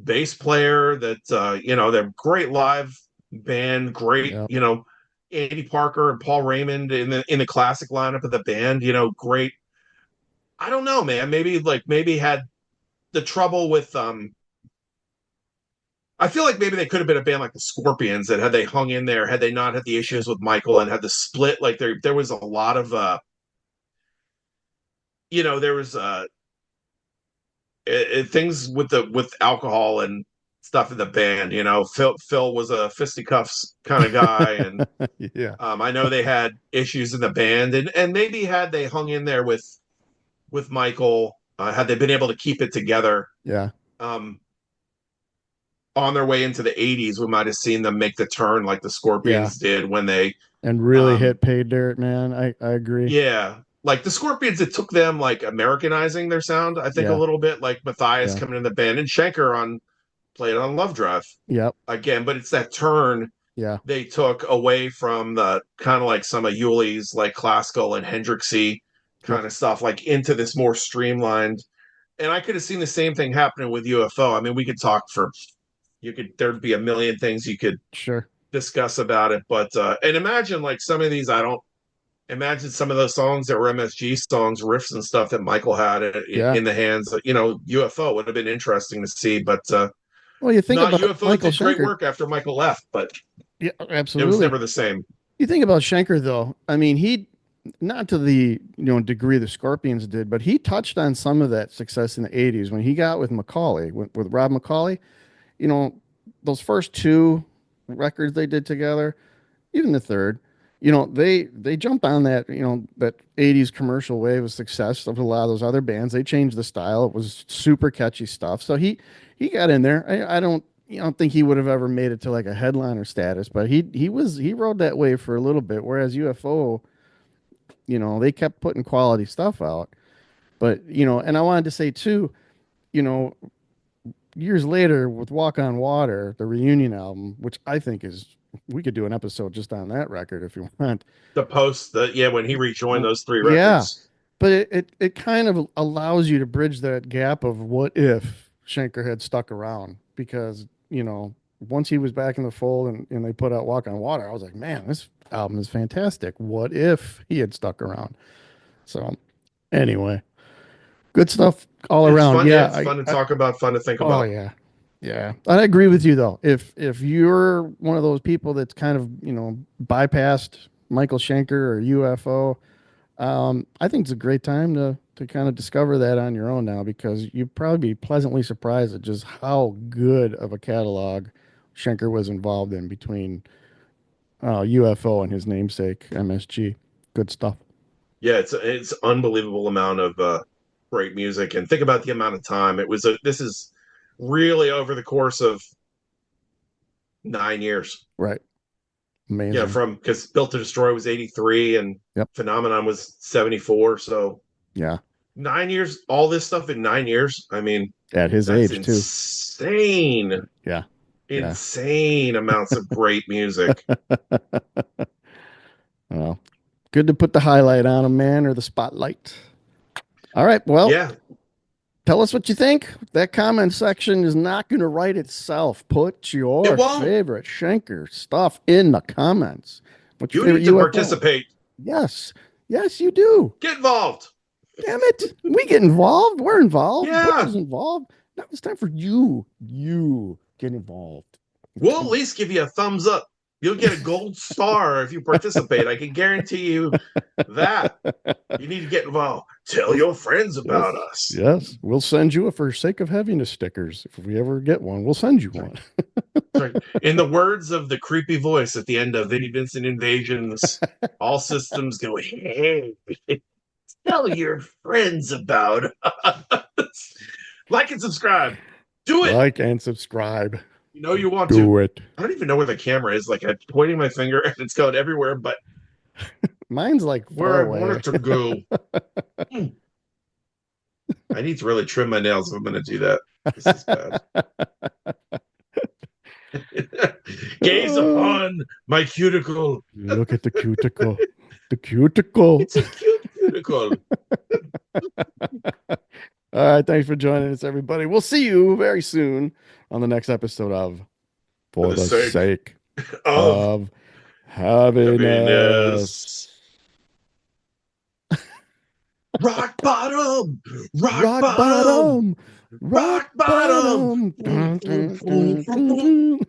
bass player that they're great live band, great, Yeah. Andy Parker and Paul Raymond in the classic lineup of the band, great. I don't know, man. Maybe had the trouble with I feel like maybe they could have been a band like the Scorpions that had they hung in there, had they not had the issues Sure. with Michael and had the split, like there was a lot of there was things with alcohol and stuff in the band. Phil was a fisticuffs kind of guy, and Yeah. I know they had issues in the band, and maybe had they hung in there with Michael, had they been able to keep it together, Yeah. um, on their way into the '80s, we might have seen them make the turn like the Yeah. Scorpions did when they, And really um, hit pay dirt, man. I agree. yeah. Like the Scorpions, it took them like Americanizing their sound, I think, a Yeah. little bit, like Matthias Yeah. coming in the band and Schenker played on Love Drive Yep. again, but it's that turn Yeah. they took away from the kind of like some of Yuli's like classical and Hendrixy Yep. kind of stuff, like into this more streamlined. And I could have seen the same thing happening with UFO. I mean, we could talk for there'd be a million things you could Sure. discuss about it, but and imagine like some of these, I don't imagine some of those songs that were MSG songs, riffs and stuff that Michael had Yeah. in the hands. UFO would have been interesting to see, but Well, you think not about UFO Michael did great Schenker. work after Michael left, but Yeah, it was absolutely. never the same. You think about Schenker though. I mean, he not to the degree the Scorpions did, but he touched on some of that success in the '80s when he got with Macaulay, with Rob Macaulay. You know, those first two records they did together, even the third, they jumped on that that '80s commercial wave of success of a lot of those other bands. They changed the style. It was super catchy stuff. So he got in there. I don't think he would have ever made it to like a headliner status, but he rode that wave for a little bit. Whereas UFO, they kept putting quality stuff out. But and I wanted to say too, you know, years later with Walk on Water, the reunion album, which I think is we could do an episode just on that record if you want. Yeah, when he rejoined those three Yeah, records. but it kind of allows you to bridge that gap of what if Schenker had stuck around because once he was back in the fold and they put out Walk on Water, I was like, man, this album is fantastic. What if he had stuck around? So anyway, good stuff all It's around. fun. Yeah, Yeah, it's fun to talk about, fun to think oh about. yeah. Yeah. I agree with you though. If you're one of those people that's kind of, bypassed Michael Schenker or UFO, I think it's a great time to kind of discover that on your own now because you'd probably be pleasantly surprised at just how good of a catalog Schenker was involved in between UFO and his namesake MSG. Good stuff. Yeah, it's unbelievable amount of great music, and think about the amount of time it was. This is really over the course of 9 years. Right. Yeah, Amazing. from because Built to Destroy was '83 and Yep. Phenomenon was '74. So Yeah. 9 years, all this stuff in 9 years. I mean, At his that's age too. insane, Yeah. Yeah. insane amounts of great music. Well, good to put the highlight on him, man, or the spotlight. All right. Well, Yeah, Tell us what you think. That comment section is not going to write itself. Put It your won't. favorite Schenker stuff in the comments. What's your You favorite need to UFO? participate. Yes. Yes, you do. Get involved. Damn it. We get involved. We're involved. Butch Yeah. is involved. Now it's time for you. You get involved. We'll at Okay. least give you a thumbs up. You'll get a gold star if you participate. I can guarantee you that. You need to get involved. Tell We'll, your friends yes. about us. Yes. We'll send you a For Sake of Heaviness stickers. If we ever get one, we'll send you one. Sorry. In the words of the creepy voice at the end of Vinnie Vincent Invasions, all systems go, hey, tell your friends about us. Like and subscribe. Do it. Like and subscribe. You know you want to. Do it. I don't even know where the camera is. Like I'm pointing my finger and it's going everywhere, but Mine's like far where I want away. it to go. Hmm. I need to really trim my nails if I'm going to do that. This is bad. Gaze Oh, upon my cuticle. look at the cuticle. The cuticle. It's a cute cuticle. All right. Thanks for joining us, everybody. We'll see you very soon on the next episode of For For the the sake Sake of of Happiness. happiness. Rock bottom. Rock Rock bottom. bottom. Rock Rock bottom. bottom. Dun, dun, dun, dun, dun.